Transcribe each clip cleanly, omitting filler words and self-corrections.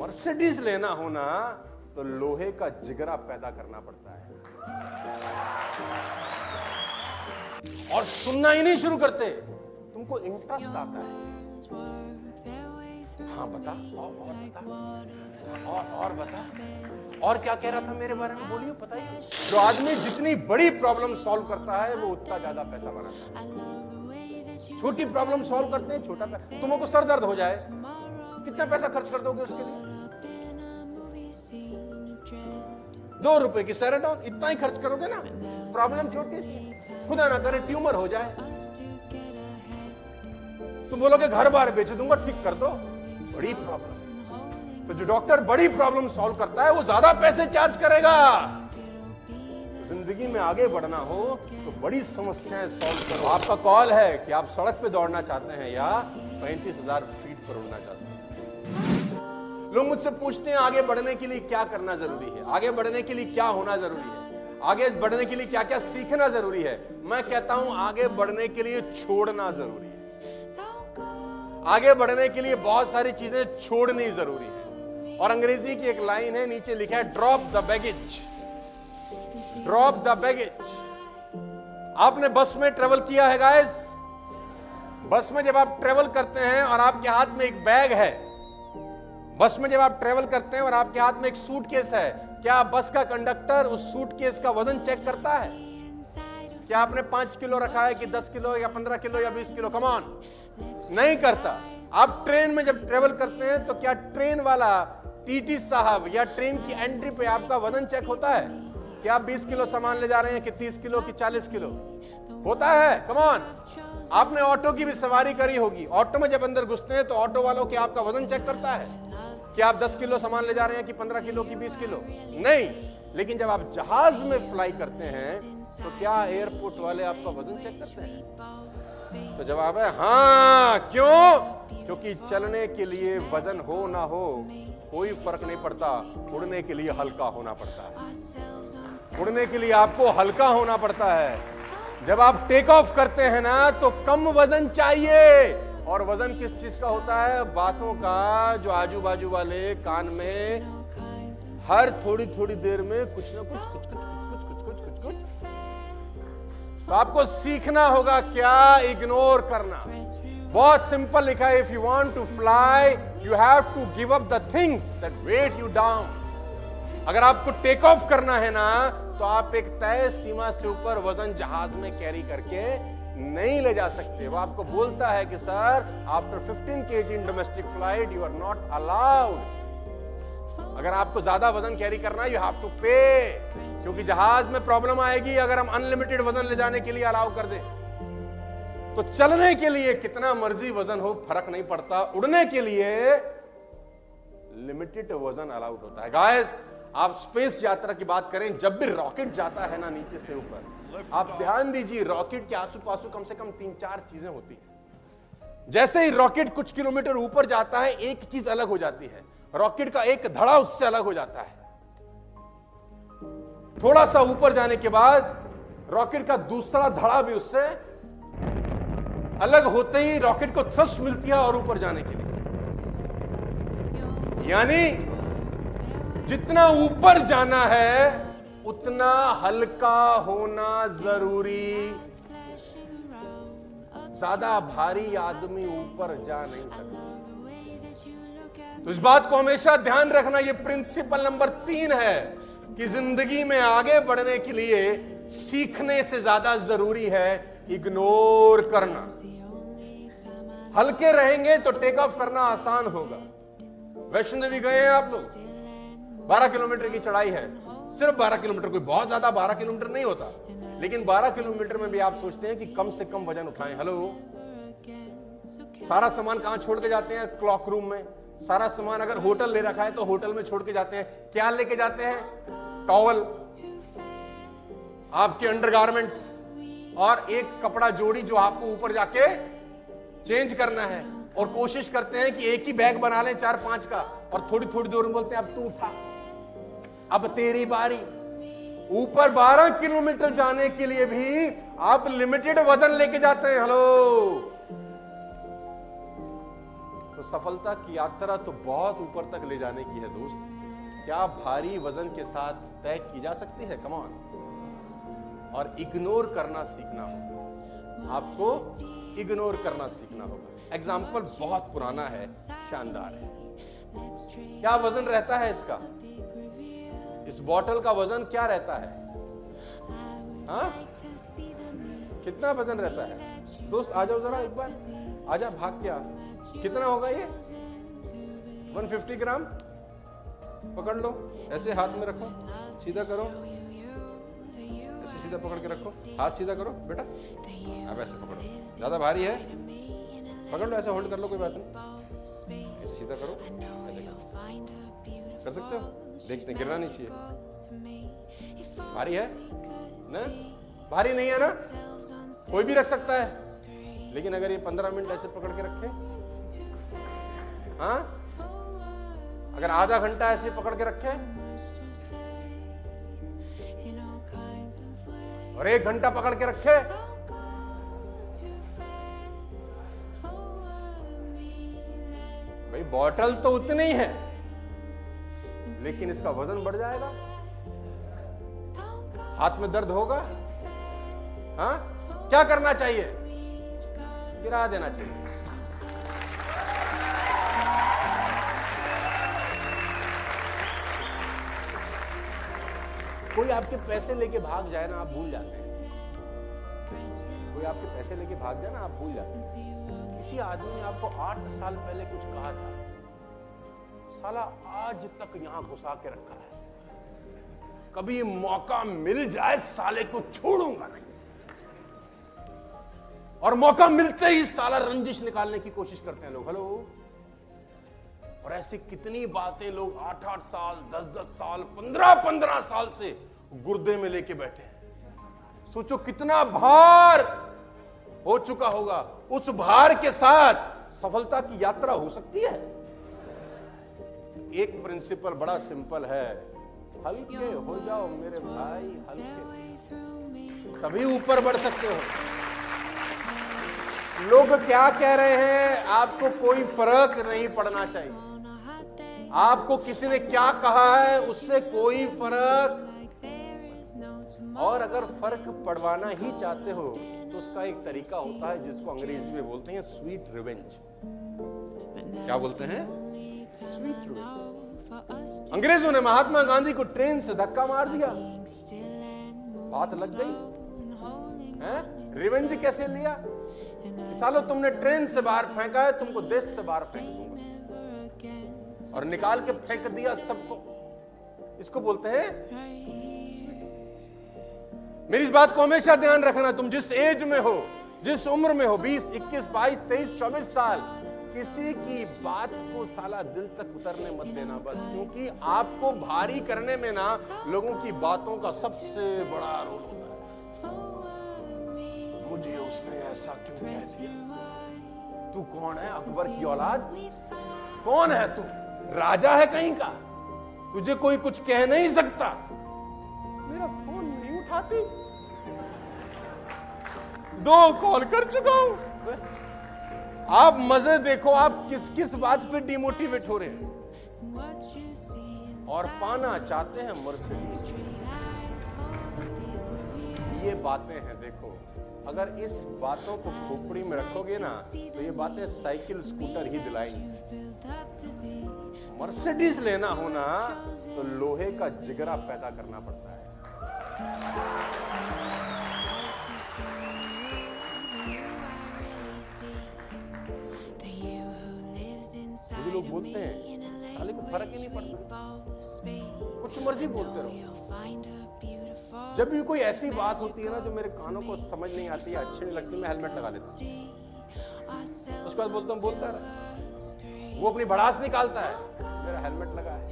Mercedes लेना होना तो लोहे का जिगरा पैदा करना पड़ता है। और सुनना ही नहीं शुरू करते, तुमको इंटरेस्ट आता है। हाँ बता, और बता, और बता, और क्या कह रहा था मेरे बारे में, बोलिए, बताइए। जो आदमी जितनी बड़ी प्रॉब्लम सॉल्व करता है वो उतना ज्यादा पैसा बनाता है। छोटी प्रॉब्लम सॉल्व करते हैं, छोटा पैसा। तुमको सर दर्द हो जाए, कितना पैसा खर्च कर दोगे उसके लिए? 2 रुपए की सेरेडॉन, इतना ही खर्च करोगे ना। प्रॉब्लम छोटी सी, खुदा ना करे ट्यूमर हो जाए, तुम बोलोगे घर बार बेच दूंगा, ठीक कर दो। बड़ी प्रॉब्लम, तो जो डॉक्टर बड़ी प्रॉब्लम सॉल्व करता है वो ज्यादा पैसे चार्ज करेगा। जिंदगी में आगे बढ़ना हो तो बड़ी समस्याएं सॉल्व करो। आपका कॉल है कि आप सड़क पे दौड़ना चाहते हैं या 35,000 फीट पर उड़ना चाहते हैं। लोग मुझसे पूछते हैं आगे बढ़ने के लिए क्या करना जरूरी है, आगे बढ़ने के लिए क्या होना जरूरी है, आगे बढ़ने के लिए क्या क्या सीखना जरूरी है। मैं कहता हूं आगे बढ़ने के लिए छोड़ना जरूरी है। आगे बढ़ने के लिए बहुत सारी चीजें छोड़नी जरूरी है। और अंग्रेजी की एक लाइन है, नीचे लिखा है drop the baggage, drop the baggage. आपने बस में ट्रेवल किया है गाइस? बस में जब आप ट्रेवल करते हैं और आपके हाथ में एक बैग है, बस में जब आप ट्रेवल करते हैं और आपके हाथ में एक सूटकेस है, क्या बस का कंडक्टर उस सूटकेस का वजन चेक करता है? क्या आपने 5 किलो रखा है कि 10 किलो या 15 किलो या 20 किलो? कम ऑन, नहीं करता। आप ट्रेन में जब ट्रेवल करते हैं तो क्या ट्रेन वाला टीटी साहब या ट्रेन की एंट्री पे आपका वजन चेक होता है कि आप 20 किलो सामान ले जा रहे हैं कि 30 किलो कि 40 किलो? होता है। Come on. आपने ऑटो की भी सवारी करी होगी, ऑटो में जब अंदर घुसते हैं तो ऑटो वालों के आपका वजन चेक करता है कि आप 10 किलो सामान ले जा रहे हैं कि 15 किलो कि 20 किलो? नहीं। लेकिन जब आप जहाज में फ्लाई करते हैं तो क्या एयरपोर्ट वाले आपका वजन चेक करते हैं? तो जवाब है हाँ। क्यों? क्योंकि चलने के लिए वजन हो ना हो कोई फर्क नहीं पड़ता, उड़ने के लिए हल्का होना पड़ता है। उड़ने के लिए आपको हल्का होना पड़ता है। जब आप टेक ऑफ करते हैं ना तो कम वजन चाहिए। और वजन किस चीज का होता है? बातों का, जो आजू बाजू वाले कान में हर थोड़ी थोड़ी देर में कुछ ना कुछ। तो आपको सीखना होगा क्या इग्नोर करना। बहुत सिंपल लिखा है, if you want to fly you have to give up the things that weight you down. अगर आपको टेक ऑफ करना है ना तो आप एक तय सीमा से ऊपर वजन जहाज में कैरी करके नहीं ले जा सकते। वो आपको बोलता है कि sir after 15 kg in domestic flight you are not allowed. अगर आपको ज्यादा वजन कैरी करना है यू हैव टू पे, क्योंकि जहाज में प्रॉब्लम आएगी अगर हम अनलिमिटेड वजन ले जाने के लिए अलाउ कर दें। तो चलने के लिए कितना मर्जी वजन हो फर्क नहीं पड़ता, उड़ने के लिए लिमिटेड वजन अलाउड होता है। गाइस, आप स्पेस यात्रा की बात करें, जब भी रॉकेट जाता है ना नीचे से ऊपर, आप ध्यान दीजिए रॉकेट के आसू पासू कम से कम 3-4 चीजें होती हैं। जैसे ही रॉकेट कुछ किलोमीटर ऊपर जाता है एक चीज अलग हो जाती है, रॉकेट का एक धड़ा उससे अलग हो जाता है। थोड़ा सा ऊपर जाने के बाद रॉकेट का दूसरा धड़ा भी उससे अलग होते ही रॉकेट को थ्रस्ट मिलती है और ऊपर जाने के लिए। यानी जितना ऊपर जाना है उतना हल्का होना जरूरी। ज्यादा भारी आदमी ऊपर जा नहीं सकता। तो इस बात को हमेशा ध्यान रखना, यह प्रिंसिपल नंबर 3 है कि जिंदगी में आगे बढ़ने के लिए सीखने से ज्यादा जरूरी है इग्नोर करना। हल्के रहेंगे तो टेक ऑफ करना आसान होगा। वैष्णो देवी गए हैं आप लोग, 12 किलोमीटर की चढ़ाई है, सिर्फ 12 किलोमीटर, कोई बहुत ज्यादा 12 किलोमीटर नहीं होता, लेकिन 12 किलोमीटर में भी आप सोचते हैं कि कम से कम वजन उठाएं। हेलो, सारा सामान कहां छोड़ के जाते हैं? क्लॉक रूम में। सारा सामान अगर होटल ले रखा है तो होटल में छोड़ के जाते हैं। क्या लेके जाते हैं? टॉवल, आपके अंडरगारमेंट्स और एक कपड़ा जोड़ी जो आपको ऊपर जाके चेंज करना है। और कोशिश करते हैं कि एक ही बैग बना लें 4-5 का, और थोड़ी थोड़ी देर में बोलते हैं अब तू उठा, अब तेरी बारी। ऊपर 12 किलोमीटर जाने के लिए भी आप लिमिटेड वजन लेके जाते हैं। हेलो, तो तो सफलता की यात्रा तो बहुत ऊपर तक ले जाने की है दोस्त। क्या भारी वजन के साथ तय की जा सकती है? Come on. और इग्नोर करना सीखना होगा, आपको इग्नोर करना सीखना होगा। एग्जाम्पल बहुत पुराना है, शानदार है। क्या वजन रहता है इसका? इस बॉटल का वजन क्या रहता है? हाँ, कितना वजन रहता है? दोस्त आ जाओ जरा एक बार, आजा भाग के आ। कितना होगा ये? 150 ग्राम। पकड़ लो, ऐसे हाथ में रखो, सीधा करो, ऐसे सीधा पकड़ के रखो, हाथ सीधा करो बेटा, अब ऐसे पकड़ो। ज्यादा भारी है, पकड़ लो, ऐसे होल्ड कर लो, कोई बात नहीं। ऐसे सीधा करो, ऐसे कर सकते हो? देखते, गिरना नहीं चाहिए। भारी है ना? भारी नहीं है ना? कोई भी रख सकता है, लेकिन अगर ये 15 मिनट ऐसे पकड़ के रखे, हाँ, अगर आधा घंटा ऐसे पकड़ के रखे और 1 घंटा पकड़ के रखे, भाई बॉटल तो उतनी ही है, लेकिन इसका वजन बढ़ जाएगा, हाथ में दर्द होगा। हाँ, क्या करना चाहिए? गिरा देना चाहिए। कोई आपके पैसे लेके भाग जाए ना, आप भूल जाते हैं। कोई आपके पैसे लेके भाग जाए ना, आप भूल जाते हैं। किसी आदमी ने आपको 8 साल पहले कुछ कहा था, साला आज तक यहां घुसा के रखा है, कभी मौका मिल जाए साले को छोड़ूंगा नहीं, और मौका मिलते ही साला रंजिश निकालने की कोशिश करते हैं लोग। हेलो। और ऐसी कितनी बातें लोग 8-8 साल, 10-10 साल, 15-15 साल से गुर्दे में लेके बैठे हैं। सोचो कितना भार हो चुका होगा। उस भार के साथ सफलता की यात्रा हो सकती है। एक प्रिंसिपल बड़ा सिंपल है, हल्के हो जाओ मेरे भाई, हल्के, तभी ऊपर बढ़ सकते हो। लोग क्या कह रहे हैं, आपको कोई फर्क नहीं पड़ना चाहिए। आपको किसी ने क्या कहा है, उससे कोई फर्क, और अगर फर्क पड़वाना ही चाहते हो तो उसका एक तरीका होता है जिसको अंग्रेजी में बोलते हैं स्वीट रिवेंज। क्या बोलते हैं? Sweet revenge. अंग्रेजों ने महात्मा गांधी को ट्रेन से धक्का मार दिया, बात लग गई है। रिवेंज कैसे लिया? सालो तुमने ट्रेन से बाहर फेंका है, तुमको देश से बाहर फेंक दूंगा, और निकाल के फेंक दिया सबको। इसको बोलते हैं। मेरी इस बात को हमेशा ध्यान रखना, तुम जिस एज में हो, जिस उम्र में हो, 20, 21, 22, 23, 24 साल, किसी की बात को साला दिल तक उतरने मत देना बस, क्योंकि आपको भारी करने में ना लोगों की बातों का सबसे बड़ा रोल होता है। मुझे उसने ऐसा क्यों कह दिया? तू कौन है? अकबर की औलाद? कौन है तू? राजा है कहीं का? तुझे कोई कुछ कह नहीं सकता। मेरा फोन नहीं उठाती, 2 कॉल कर चुका हूं। आप मजे देखो, आप किस किस बात पे डिमोटिवेट हो रहे हैं और पाना चाहते हैं मर्सिडीज। ये बातें हैं, देखो, अगर इस बातों को खोपड़ी में रखोगे ना तो ये बातें साइकिल स्कूटर ही दिलाएंगी। मर्सिडीज लेना होना तो लोहे का जिगरा पैदा करना पड़ता है। ये लोग बोलते हैं, साले को फर्क ही नहीं पड़ता, कुछ मर्जी बोलते रहो। जब भी कोई ऐसी बात होती है ना जो मेरे कानों को समझ नहीं आती है, अच्छी नहीं लगती, मैं हेलमेट लगा लेता हूं। उसके बाद बोलता हूं, बोलता रहा। वो अपनी भड़ास निकालता है, मेरा हेलमेट लगा है,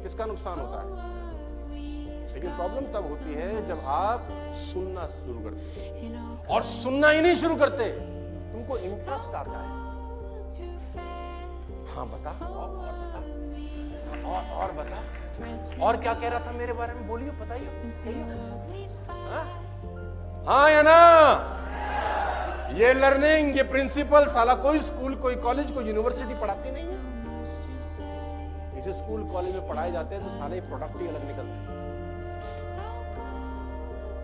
किसका नुकसान होता है? लेकिन प्रॉब्लम तब होती है जब आप सुनना शुरू करते हो, और सुनना ही नहीं शुरू करते, तुमको इंटरेस्ट आता है। हाँ बता, और बता, और बता, और क्या कह रहा था मेरे बारे में, बोलिए, बताइए। हाँ या ना? ये लर्निंग, ये प्रिंसिपल साला कोई स्कूल, कोई कॉलेज, कोई यूनिवर्सिटी पढ़ाती नहीं है। इसे स्कूल कॉलेज में पढ़ाए जाते हैं तो साले प्रोडक्ट ही अलग निकलते हैं।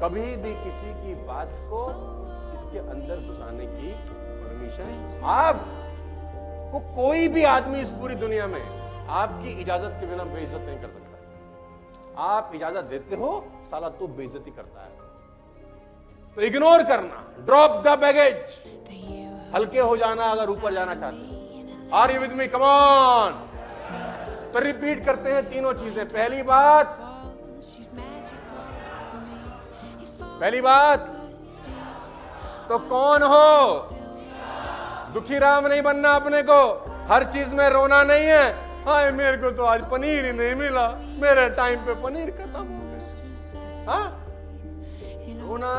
कभी भी किसी की बात को इसके अंदर घुसाने की परमिशन आपको कोई भी आदमी इस पूरी दुनिया में आपकी इजाजत के बिना बेइज्जत नहीं कर सकता। आप इजाजत देते हो, साला तो बेइज्जती करता है। तो इग्नोर करना, ड्रॉप द बैगेज, हल्के हो जाना अगर ऊपर जाना चाहते हो। Are you with me? Come on. तो रिपीट करते हैं तीनों चीजें। पहली बात तो कौन हो? दुखी राम नहीं बनना अपने को। हर चीज में रोना नहीं है, हाय मेरे को तो आज पनीर ही नहीं मिला, मेरे टाइम पे पनीर खत्म हो गया। हाँ, रोना,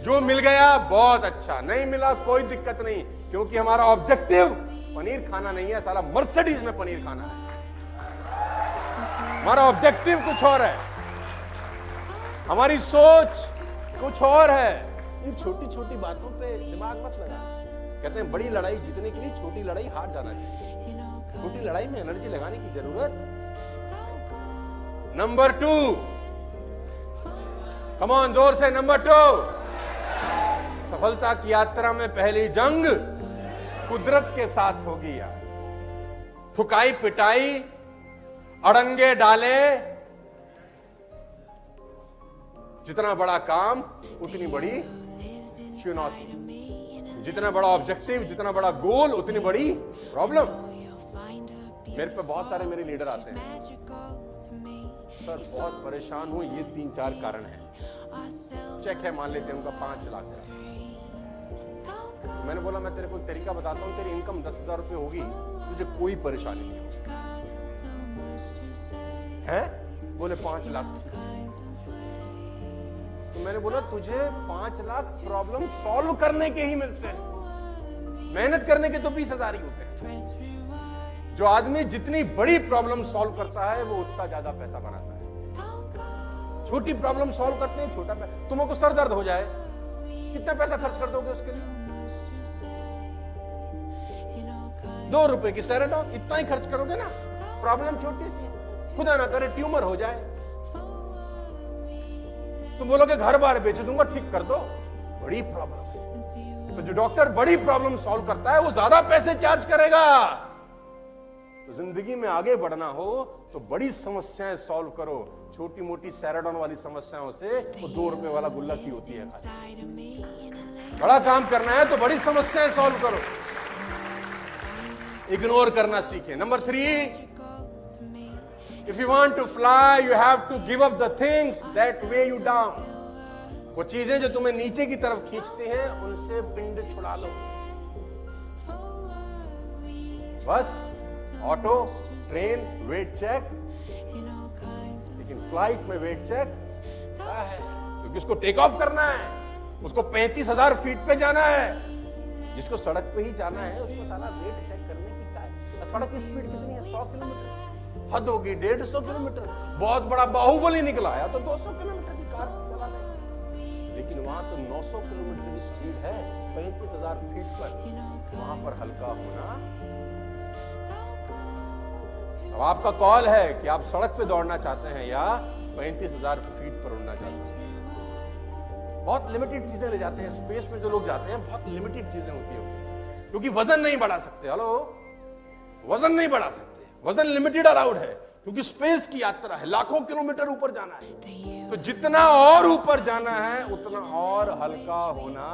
जो मिल गया बहुत अच्छा, नहीं मिला कोई दिक्कत नहीं, क्योंकि हमारा ऑब्जेक्टिव पनीर खाना नहीं है, साला मर्सिडीज में पनीर खाना है। हमारा ऑब्जेक्टिव कुछ और है, हमारी सोच कुछ और है। इन छोटी छोटी बातों पे दिमाग मत लगा। कहते हैं बड़ी लड़ाई जीतने के लिए छोटी लड़ाई हार जाना चाहिए। छोटी लड़ाई में एनर्जी लगाने की जरूरत। नंबर 2, कम ऑन, जोर से। नंबर 2, सफलता की यात्रा में पहली जंग कुदरत के साथ होगी यार। ठुकाई पिटाई, अड़ंगे डाले, जितना बड़ा काम उतनी बड़ी चुनौती, जितना बड़ा ऑब्जेक्टिव, जितना बड़ा गोल उतनी बड़ी प्रॉब्लम। मेरे पे बहुत सारे मेरे लीडर आते हैं, सर बहुत परेशान हूं, ये 3-4 कारण हैं। चेक है, मान लेते हैं उनका 5 लाख का। मैंने बोला मैं तेरे को एक तरीका बताता हूं, तेरी इनकम 10,000 रुपए होगी, तुझे कोई परेशानी नहीं है। बोले 5 लाख। तो मैंने बोला तुझे 5 लाख प्रॉब्लम सॉल्व करने के ही मिलते हैं, मेहनत करने के तो 20,000 ही होते हैं। जो आदमी जितनी बड़ी प्रॉब्लम सॉल्व करता है वो उतना ज्यादा पैसा बनाता है। छोटी प्रॉब्लम सॉल्व करते हैं, छोटा पैसा। तुमको सर दर्द हो जाए, कितना पैसा खर्च कर दोगे उसके लिए? 2 रुपए की सेरेडॉन, इतना ही खर्च करोगे ना। प्रॉब्लम छोटी सी, खुदा ना करे ट्यूमर हो जाए, तुम बोलोगे घर बार बेच दूंगा, ठीक कर दो। बड़ी प्रॉब्लम, तो जो डॉक्टर बड़ी प्रॉब्लम सॉल्व करता है वो ज्यादा पैसे चार्ज करेगा। तो जिंदगी में आगे बढ़ना हो तो बड़ी समस्याएं सॉल्व करो। छोटी मोटी सैराडॉन वाली समस्याओं से तो 2 रुपए वाला गुल्ला की होती है। बड़ा काम करना है तो बड़ी समस्याएं सॉल्व करो, इग्नोर करना सीखें। Number 3, if you want to fly, you have to give up the things that weigh you down. वो चीजें जो तुम्हें नीचे की तरफ खींचती हैं, उनसे पिंड छुड़ा लो। बस ऑटो, ट्रेन वेट चेक, लेकिन फ्लाइट में वेट चेक क्या है? क्योंकि उसको टेक ऑफ करना है, उसको 35,000 फीट पे जाना है। जिसको सड़क पे ही जाना है उसको साला वेट चेक करने की क्या है? सड़क की स्पीड कितनी है? 100 किलोमीटर, हद होगी 150 किलोमीटर। बहुत बड़ा बाहुबली निकला है तो 200 किलोमीटर की कार चला ले, लेकिन वहां तो 900 किलोमीटर की स्पीड है 35,000 फीट पर। वहां पर हल्का होना। अब आपका कॉल है कि आप सड़क पे दौड़ना चाहते हैं या 35,000 फीट पर उड़ना चाहते हैं। बहुत लिमिटेड चीजें ले जाते हैं स्पेस में। जो लोग जाते हैं बहुत लिमिटेड चीजें होती है, क्योंकि वजन नहीं बढ़ा सकते। हेलो, वजन नहीं बढ़ा सकते, वजन लिमिटेड अलाउड है, क्योंकि स्पेस की यात्रा है, लाखों किलोमीटर ऊपर जाना है। तो जितना और ऊपर जाना है उतना और हल्का होना